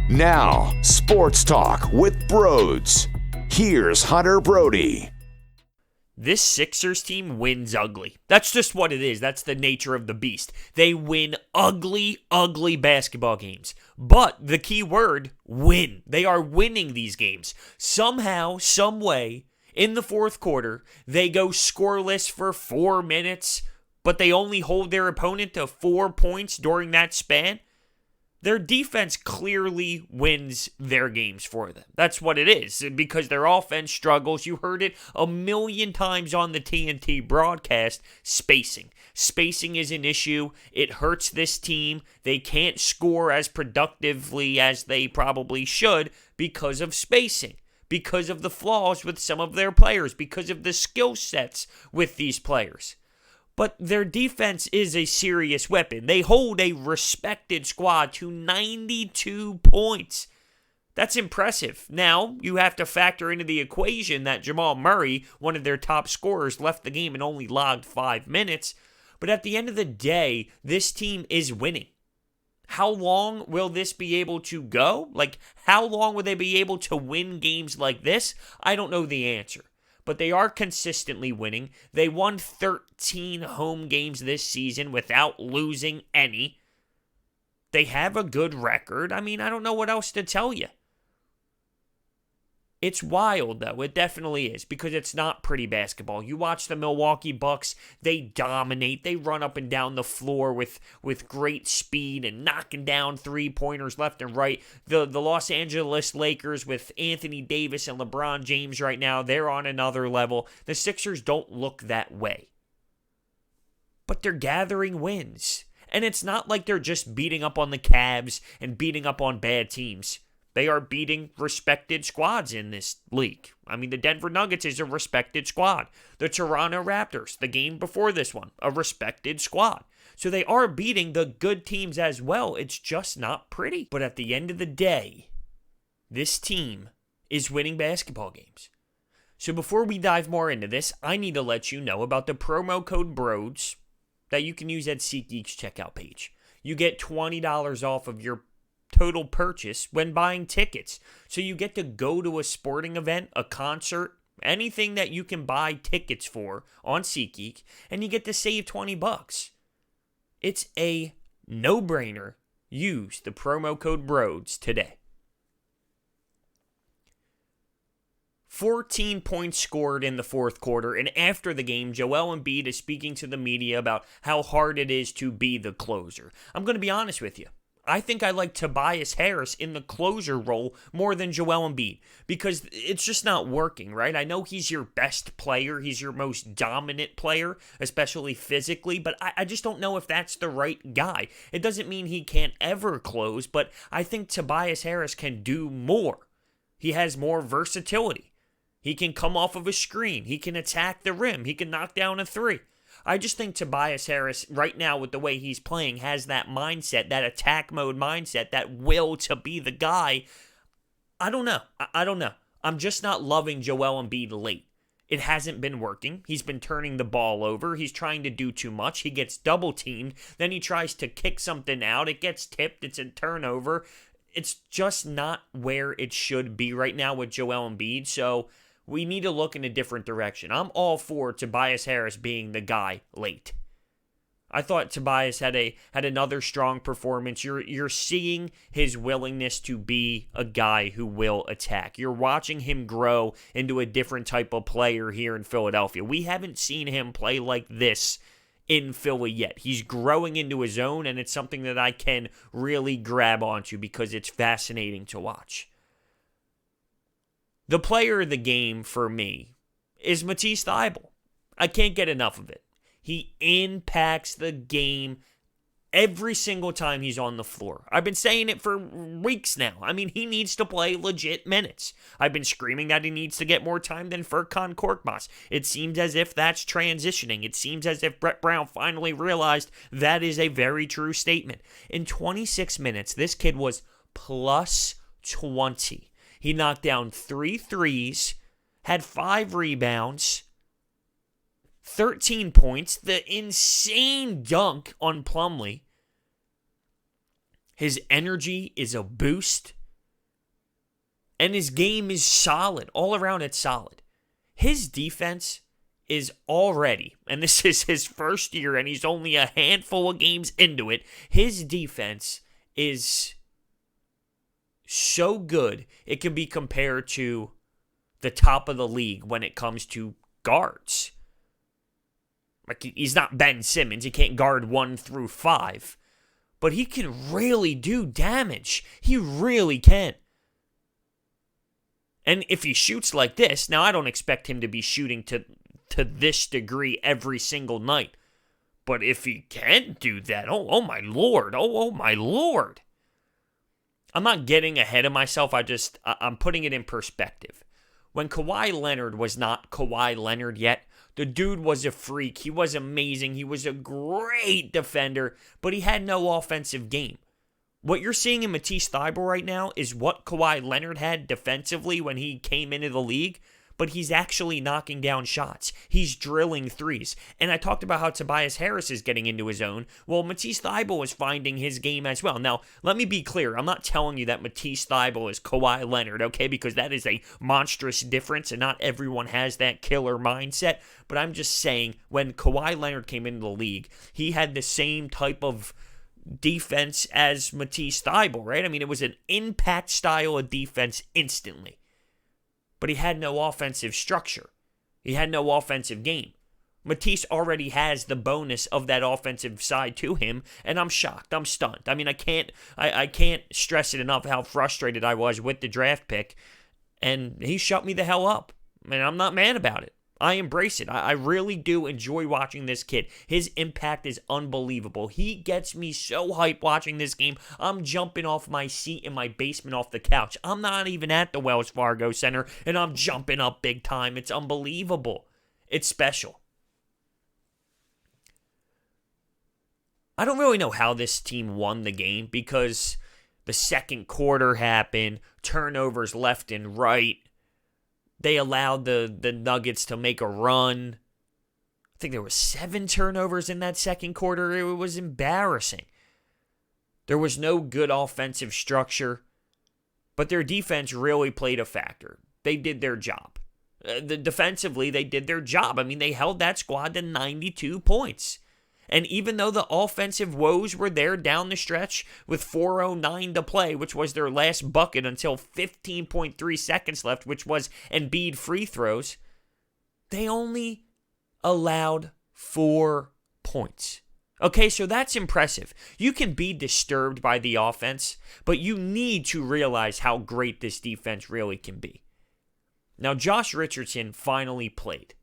Now, Sports Talk with Broads. Here's Hunter Brody. This Sixers team wins ugly. That's just what it is. That's the nature of the beast. They win ugly, ugly basketball games. But the key word, win. They are winning these games. Somehow, some way, in the fourth quarter, they go scoreless for 4 minutes, but they only hold their opponent to 4 points during that span. Their defense clearly wins their games for them. That's what it is, because their offense struggles. You heard it a million times on the TNT broadcast, spacing. Spacing is an issue. It hurts this team. They can't score as productively as they probably should because of spacing, because of the flaws with some of their players, because of the skill sets with these players. But their defense is a serious weapon. They hold a respected squad to 92 points. That's impressive. Now, you have to factor into the equation that Jamal Murray, one of their top scorers, left the game and only logged 5 minutes. But at the end of the day, this team is winning. How long will this be able to go? How long will they be able to win games like this? I don't know the answer. But they are consistently winning. They won 13 home games this season without losing any. They have a good record. I don't know what else to tell you. It's wild, though. It definitely is, because it's not pretty basketball. You watch the Milwaukee Bucks, they dominate. They run up and down the floor with great speed and knocking down three-pointers left and right. The Los Angeles Lakers with Anthony Davis and LeBron James right now, they're on another level. The Sixers don't look that way. But they're gathering wins. And it's not like they're just beating up on the Cavs and beating up on bad teams. They are beating respected squads in this league. The Denver Nuggets is a respected squad. The Toronto Raptors, the game before this one, a respected squad. So they are beating the good teams as well. It's just not pretty. But at the end of the day, this team is winning basketball games. So before we dive more into this, I need to let you know about the promo code BROADS that you can use at SeatGeek's checkout page. You get $20 off of your total purchase when buying tickets. So you get to go to a sporting event, a concert, anything that you can buy tickets for on SeatGeek, and you get to save $20. It's a no-brainer. Use the promo code BROADS today. 14 points scored in the fourth quarter, and after the game, Joel Embiid is speaking to the media about how hard it is to be the closer. I'm going to be honest with you. I think I like Tobias Harris in the closer role more than Joel Embiid, because it's just not working, right? I know he's your best player. He's your most dominant player, especially physically, but I just don't know if that's the right guy. It doesn't mean he can't ever close, but I think Tobias Harris can do more. He has more versatility. He can come off of a screen. He can attack the rim. He can knock down a three. I just think Tobias Harris, right now with the way he's playing, has that mindset, that attack mode mindset, that will to be the guy. I don't know. I'm just not loving Joel Embiid late. It hasn't been working. He's been turning the ball over. He's trying to do too much. He gets double-teamed. Then he tries to kick something out. It gets tipped. It's a turnover. It's just not where it should be right now with Joel Embiid. So we need to look in a different direction. I'm all for Tobias Harris being the guy late. I thought Tobias had another strong performance. You're seeing his willingness to be a guy who will attack. You're watching him grow into a different type of player here in Philadelphia. We haven't seen him play like this in Philly yet. He's growing into his own, and it's something that I can really grab onto because it's fascinating to watch. The player of the game for me is Mattise Thybulle. I can't get enough of it. He impacts the game every single time he's on the floor. I've been saying it for weeks now. He needs to play legit minutes. I've been screaming that he needs to get more time than Furkan Korkmaz. It seems as if that's transitioning. It seems as if Brett Brown finally realized that is a very true statement. In 26 minutes, this kid was plus 20. He knocked down 3 threes, had 5 rebounds, 13 points, the insane dunk on Plumlee. His energy is a boost. And his game is solid. All around, it's solid. His defense is already, and this is his first year, and he's only a handful of games into it, his defense is so good, it can be compared to the top of the league when it comes to guards. Like, he's not Ben Simmons. He can't guard 1 through 5. But he can really do damage. He really can. And if he shoots like this, now I don't expect him to be shooting to this degree every single night. But if he can do that, oh my Lord, oh my Lord. I'm not getting ahead of myself. I'm putting it in perspective. When Kawhi Leonard was not Kawhi Leonard yet, the dude was a freak. He was amazing. He was a great defender, but he had no offensive game. What you're seeing in Mattise Thybulle right now is what Kawhi Leonard had defensively when he came into the league, but he's actually knocking down shots. He's drilling threes. And I talked about how Tobias Harris is getting into his own. Well, Mattise Thybulle is finding his game as well. Now, let me be clear. I'm not telling you that Mattise Thybulle is Kawhi Leonard, okay? Because that is a monstrous difference, and not everyone has that killer mindset. But I'm just saying, when Kawhi Leonard came into the league, he had the same type of defense as Mattise Thybulle, right? I mean, it was an impact style of defense instantly. But he had no offensive structure. He had no offensive game. Matisse already has the bonus of that offensive side to him, and I'm shocked. I'm stunned. I mean, I can't stress it enough how frustrated I was with the draft pick, and he shut me the hell up. And I'm not mad about it. I embrace it. I really do enjoy watching this kid. His impact is unbelievable. He gets me so hyped watching this game. I'm jumping off my seat in my basement off the couch. I'm not even at the Wells Fargo Center, and I'm jumping up big time. It's unbelievable. It's special. I don't really know how this team won the game because the second quarter happened, turnovers left and right. They allowed the Nuggets to make a run. I think there were 7 turnovers in that second quarter. It was embarrassing. There was no good offensive structure, but their defense really played a factor. They did their job. Defensively, they did their job. I mean, they held that squad to 92 points. And even though the offensive woes were there down the stretch with 4:09 to play, which was their last bucket until 15.3 seconds left, which was Embiid free throws, they only allowed 4 points. Okay, so that's impressive. You can be disturbed by the offense, but you need to realize how great this defense really can be. Now, Josh Richardson finally played,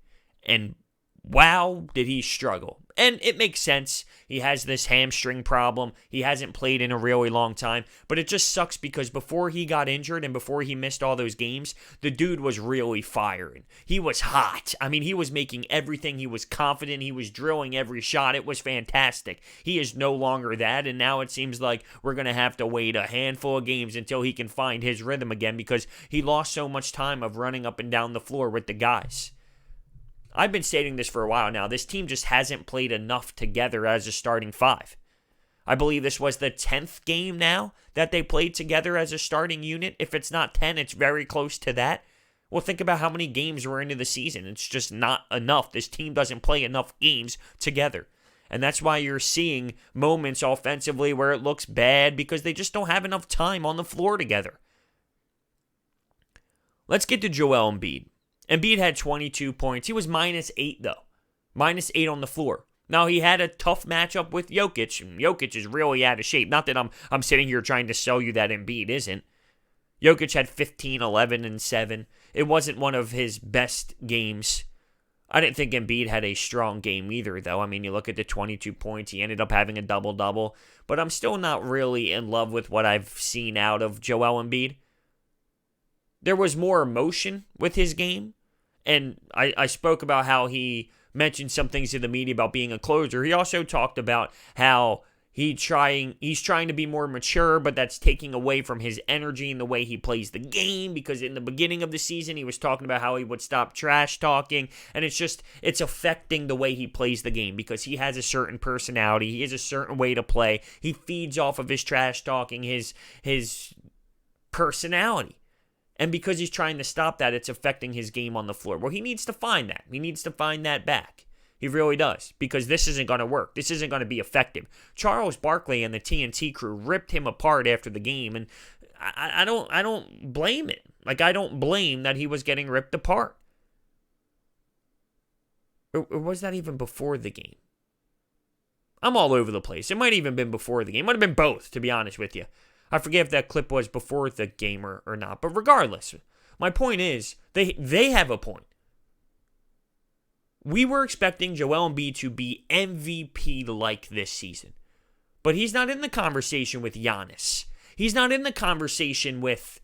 and wow, did he struggle. And it makes sense. He has this hamstring problem. He hasn't played in a really long time. But it just sucks because before he got injured and before he missed all those games, the dude was really firing. He was hot. I mean, he was making everything. He was confident. He was drilling every shot. It was fantastic. He is no longer that. And now it seems like we're going to have to wait a handful of games until he can find his rhythm again because he lost so much time of running up and down the floor with the guys. I've been stating this for a while now. This team just hasn't played enough together as a starting 5. I believe this was the 10th game now that they played together as a starting unit. If it's not 10, it's very close to that. Well, think about how many games we're into the season. It's just not enough. This team doesn't play enough games together. And that's why you're seeing moments offensively where it looks bad because they just don't have enough time on the floor together. Let's get to Joel Embiid. Embiid had 22 points. He was -8, though. -8 on the floor. Now, he had a tough matchup with Jokic, and Jokic is really out of shape. Not that I'm sitting here trying to sell you that Embiid isn't. Jokic had 15, 11, and 7. It wasn't one of his best games. I didn't think Embiid had a strong game either, though. I mean, you look at the 22 points. He ended up having a double-double. But I'm still not really in love with what I've seen out of Joel Embiid. There was more emotion with his game, and I spoke about how he mentioned some things to the media about being a closer. He also talked about how he's trying to be more mature, but that's taking away from his energy and the way he plays the game, because in the beginning of the season, he was talking about how he would stop trash talking, and it's affecting the way he plays the game, because he has a certain personality, he has a certain way to play, he feeds off of his trash talking, his personality. And because he's trying to stop that, it's affecting his game on the floor. Well, he needs to find that. He needs to find that back. He really does, because this isn't going to work. This isn't going to be effective. Charles Barkley and the TNT crew ripped him apart after the game, and I don't blame it. Like, I don't blame that he was getting ripped apart. Or was that even before the game? I'm all over the place. It might have even been before the game. It might have been both, to be honest with you. I forget if that clip was before the game or not. But regardless, my point is, they have a point. We were expecting Joel Embiid to be MVP-like this season. But he's not in the conversation with Giannis. He's not in the conversation with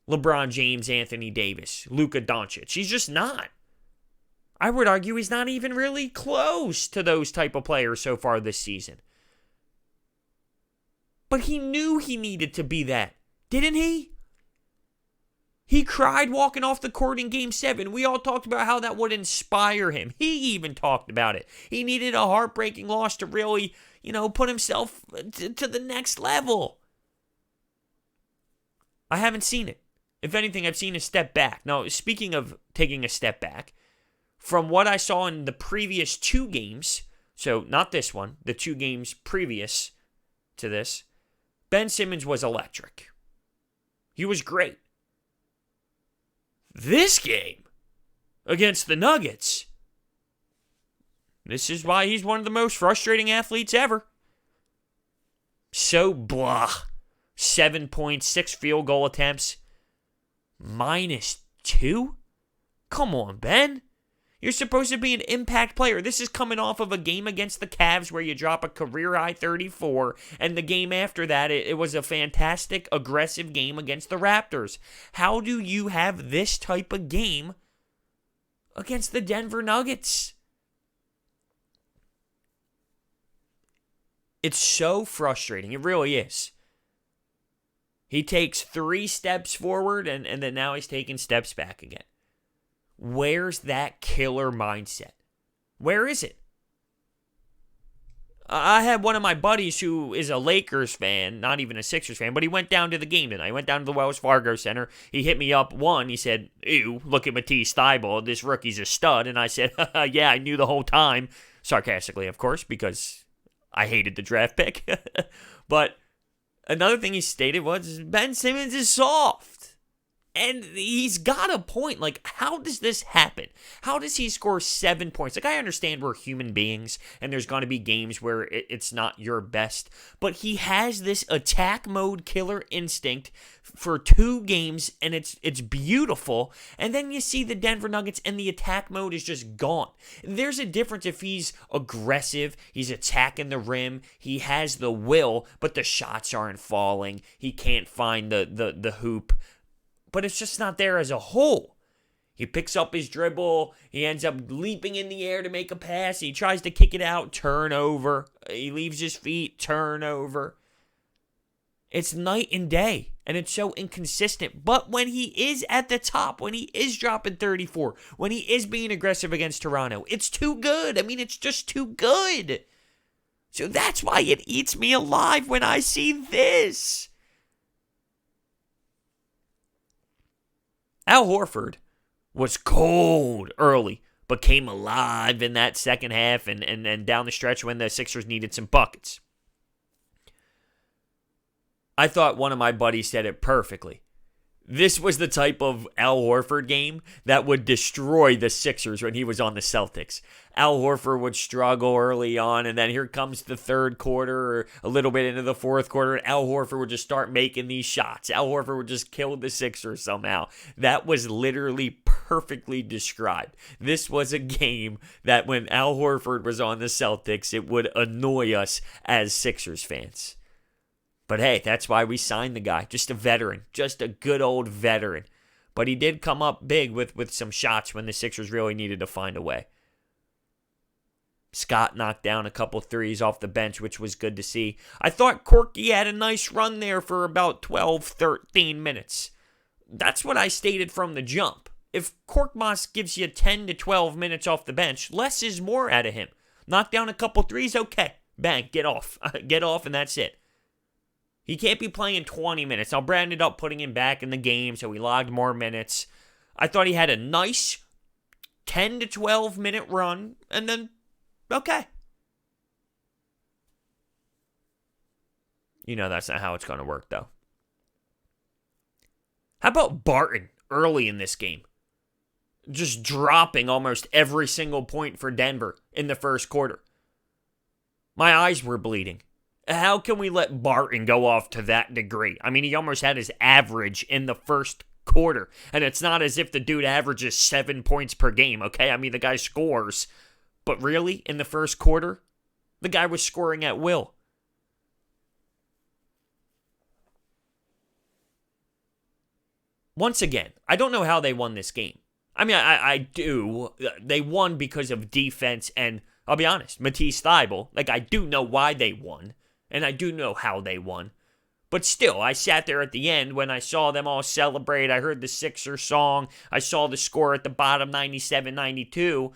LeBron James, Anthony Davis, Luka Doncic. He's just not. I would argue he's not even really close to those type of players so far this season. But he knew he needed to be that, didn't he? He cried walking off the court in Game 7. We all talked about how that would inspire him. He even talked about it. He needed a heartbreaking loss to really, put himself to the next level. I haven't seen it. If anything, I've seen a step back. Now, speaking of taking a step back, from what I saw in the previous 2 games, so not this one, the 2 games previous to this, Ben Simmons was electric. He was great. This game against the Nuggets, this is why he's one of the most frustrating athletes ever. So blah. 7 points, 6 field goal attempts, -2? Come on, Ben. You're supposed to be an impact player. This is coming off of a game against the Cavs where you drop a career-high 34, and the game after that, it was a fantastic, aggressive game against the Raptors. How do you have this type of game against the Denver Nuggets? It's so frustrating. It really is. He takes 3 steps forward, and then now he's taking steps back again. Where's that killer mindset? Where is it? I had one of my buddies who is a Lakers fan, not even a Sixers fan, but he went down to the game tonight. He went down to the Wells Fargo Center. He hit me up. He said, "Ew, look at Mattise Thybulle. This rookie's a stud." And I said, "Yeah, I knew the whole time." Sarcastically, of course, because I hated the draft pick. But another thing he stated was, Ben Simmons is soft. And he's got a point. Like, how does this happen? How does he score 7 points? Like, I understand we're human beings, and there's going to be games where it's not your best. But he has this attack mode killer instinct for 2 games, and it's beautiful. And then you see the Denver Nuggets, and the attack mode is just gone. There's a difference if he's aggressive, he's attacking the rim, he has the will, but the shots aren't falling. He can't find the hoop. But it's just not there as a whole. He picks up his dribble. He ends up leaping in the air to make a pass. He tries to kick it out. Turnover. He leaves his feet. Turnover. It's night and day. And it's so inconsistent. But when he is at the top, when he is dropping 34, when he is being aggressive against Toronto, it's too good. I mean, it's just too good. So that's why it eats me alive when I see this. Al Horford was cold early, but came alive in that second half and down the stretch when the Sixers needed some buckets. I thought one of my buddies said it perfectly. This was the type of Al Horford game that would destroy the Sixers when he was on the Celtics. Al Horford would struggle early on, and then here comes the third quarter or a little bit into the fourth quarter, and Al Horford would just start making these shots. Al Horford would just kill the Sixers somehow. That was literally perfectly described. This was a game that when Al Horford was on the Celtics, it would annoy us as Sixers fans. But hey, that's why we signed the guy. Just a veteran. Just a good old veteran. But he did come up big with some shots when the Sixers really needed to find a way. Scott knocked down a couple threes off the bench, which was good to see. I thought Corky had a nice run there for about 12, 13 minutes. That's what I stated from the jump. If Korkmaz gives you 10 to 12 minutes off the bench, less is more out of him. Knock down a couple threes, okay. Bang, get off. Get off, and that's it. He can't be playing 20 minutes. Now, Brad ended up putting him back in the game, so he logged more minutes. I thought he had a nice 10 to 12 minute run, and then, okay. You know that's not how it's going to work, though. How about Barton early in this game? Just dropping almost every single point for Denver in the first quarter. My eyes were bleeding. How can we let Barton go off to that degree? I mean, he almost had his average in the first quarter. And it's not as if the dude averages 7 points per game, okay? I mean, the guy scores. But really, in the first quarter, the guy was scoring at will. Once again, I don't know how they won this game. I mean, I do. They won because of defense, and I'll be honest, Mattise Thybulle, like, I do know why they won, and I do know how they won. But still, I sat there at the end when I saw them all celebrate. I heard the Sixers song. I saw the score at the bottom, 97-92.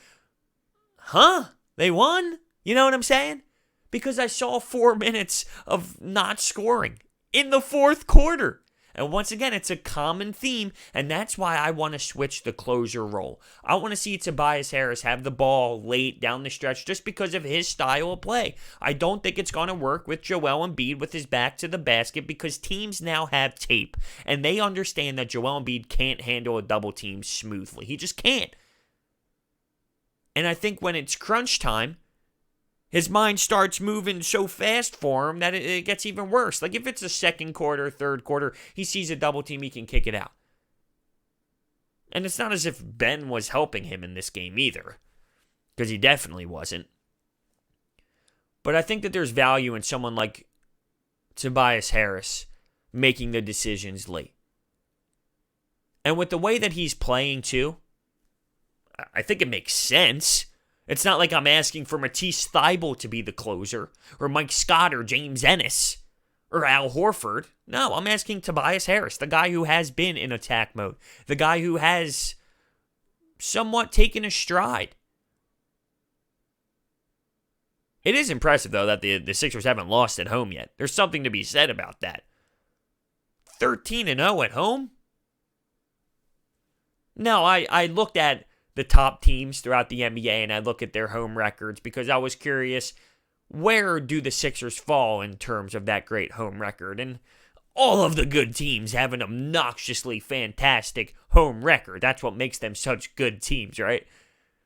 Huh? They won? You know what I'm saying? Because I saw 4 minutes of not scoring in the fourth quarter. And once again, it's a common theme, and that's why I want to switch the closer role. I want to see Tobias Harris have the ball late down the stretch just because of his style of play. I don't think it's going to work with Joel Embiid with his back to the basket because teams now have tape, and they understand that Joel Embiid can't handle a double team smoothly. He just can't. And I think when it's crunch time, his mind starts moving so fast for him that it gets even worse. Like if it's the second quarter, third quarter, he sees a double team, he can kick it out. And it's not as if Ben was helping him in this game either, because he definitely wasn't. But I think that there's value in someone like Tobias Harris making the decisions late. And with the way that he's playing too, I think it makes sense. It's not like I'm asking for Mattise Thybulle to be the closer, or Mike Scott, or James Ennis, or Al Horford. No, I'm asking Tobias Harris, the guy who has been in attack mode, the guy who has somewhat taken a stride. It is impressive, though, that the Sixers haven't lost at home yet. There's something to be said about that. 13-0 at home? No, I looked at the top teams throughout the NBA, and I look at their home records because I was curious, where do the Sixers fall in terms of that great home record? And all of the good teams have an obnoxiously fantastic home record. That's what makes them such good teams, right?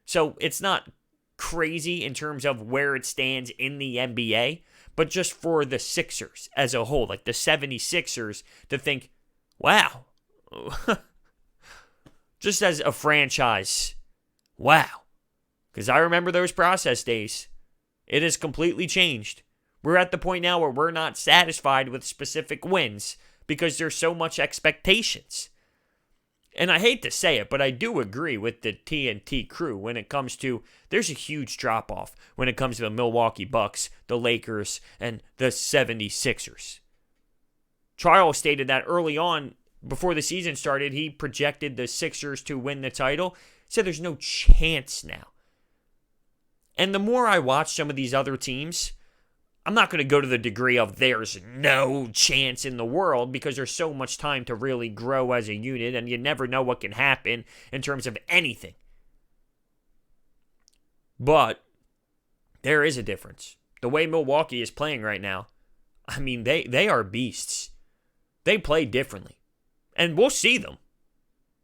So it's not crazy in terms of where it stands in the NBA, but just for the Sixers as a whole, like the 76ers, to think, wow, just as a franchise, wow. Because I remember those process days. It has completely changed. We're at the point now where we're not satisfied with specific wins because there's so much expectations. And I hate to say it, but I do agree with the TNT crew when it comes to, there's a huge drop-off when it comes to the Milwaukee Bucks, the Lakers, and the 76ers. Charles stated that early on, before the season started, he projected the Sixers to win the title. He said there's no chance now. And the more I watch some of these other teams, I'm not going to go to the degree of there's no chance in the world because there's so much time to really grow as a unit and you never know what can happen in terms of anything. But there is a difference. The way Milwaukee is playing right now, I mean, they are beasts. They play differently. And we'll see them.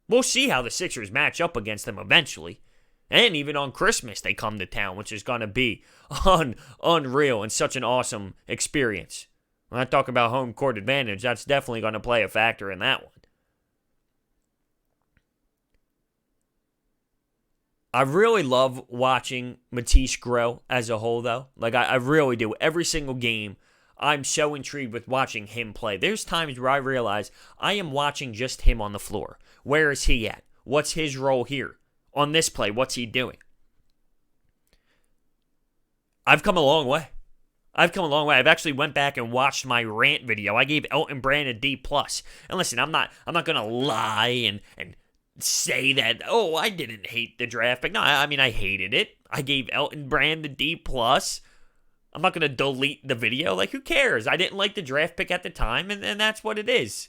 We'll see how the Sixers match up against them eventually. And even on Christmas, they come to town, which is going to be unreal and such an awesome experience. When I talk about home court advantage, that's definitely going to play a factor in that one. I really love watching Matisse grow as a whole, though. Like, I really do. Every single game, I'm so intrigued with watching him play. There's times where I realize I am watching just him on the floor. Where is he at? What's his role here? On this play, what's he doing? I've come a long way. I've actually went back and watched my rant video. I gave Elton Brand a D+. And listen, I'm not going to lie and say that, oh, I didn't hate the draft pick. No, I mean, I hated it. I gave Elton Brand the D+. I'm not going to delete the video. Like, who cares? I didn't like the draft pick at the time, and that's what it is.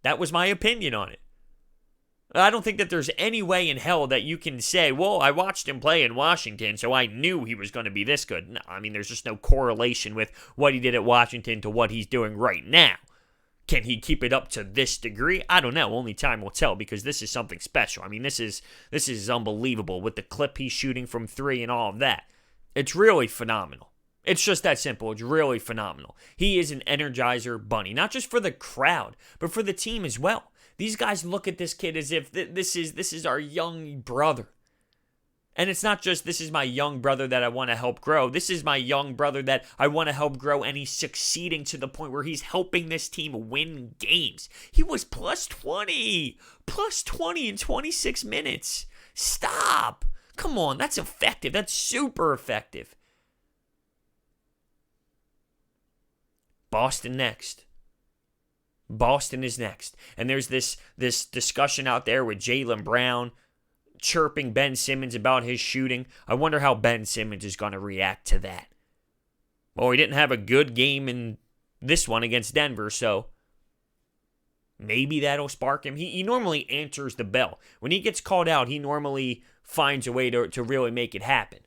That was my opinion on it. I don't think that there's any way in hell that you can say, well, I watched him play in Washington, so I knew he was going to be this good. No, I mean, there's just no correlation with what he did at Washington to what he's doing right now. Can he keep it up to this degree? I don't know. Only time will tell, because this is something special. I mean, this is unbelievable with the clip he's shooting from three and all of that. It's really phenomenal. It's just that simple. It's really phenomenal. He is an Energizer bunny, not just for the crowd, but for the team as well. These guys look at this kid as if this is our young brother. And it's not just, this is my young brother that I want to help grow. This is my young brother that I want to help grow, and he's succeeding to the point where he's helping this team win games. He was plus 20 in 26 minutes. Stop. Come on, that's effective. That's super effective. Boston next. Boston is next. And there's this discussion out there with Jaylen Brown chirping Ben Simmons about his shooting. I wonder how Ben Simmons is going to react to that. Well, he didn't have a good game in this one against Denver, so maybe that'll spark him. He normally answers the bell. When he gets called out, he normally finds a way to really make it happen.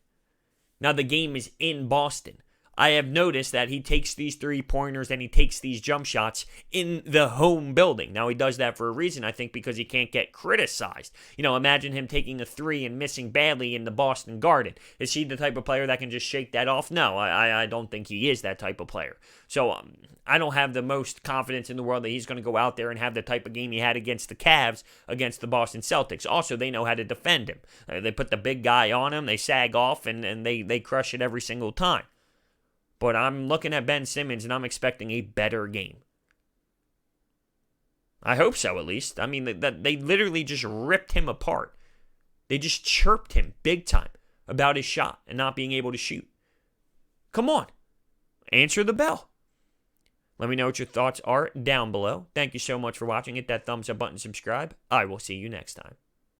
Now, the game is in Boston. I have noticed that he takes these three-pointers and he takes these jump shots in the home building. Now, he does that for a reason, I think, because he can't get criticized. You know, imagine him taking a three and missing badly in the Boston Garden. Is he the type of player that can just shake that off? No, I don't think he is that type of player. So, I don't have the most confidence in the world that he's going to go out there and have the type of game he had against the Cavs against the Boston Celtics. Also, they know how to defend him. They put the big guy on him, they sag off, and they crush it every single time. But I'm looking at Ben Simmons, and I'm expecting a better game. I hope so, at least. I mean, they literally just ripped him apart. They just chirped him big time about his shot and not being able to shoot. Come on. Answer the bell. Let me know what your thoughts are down below. Thank you so much for watching. Hit that thumbs up button, subscribe. I will see you next time.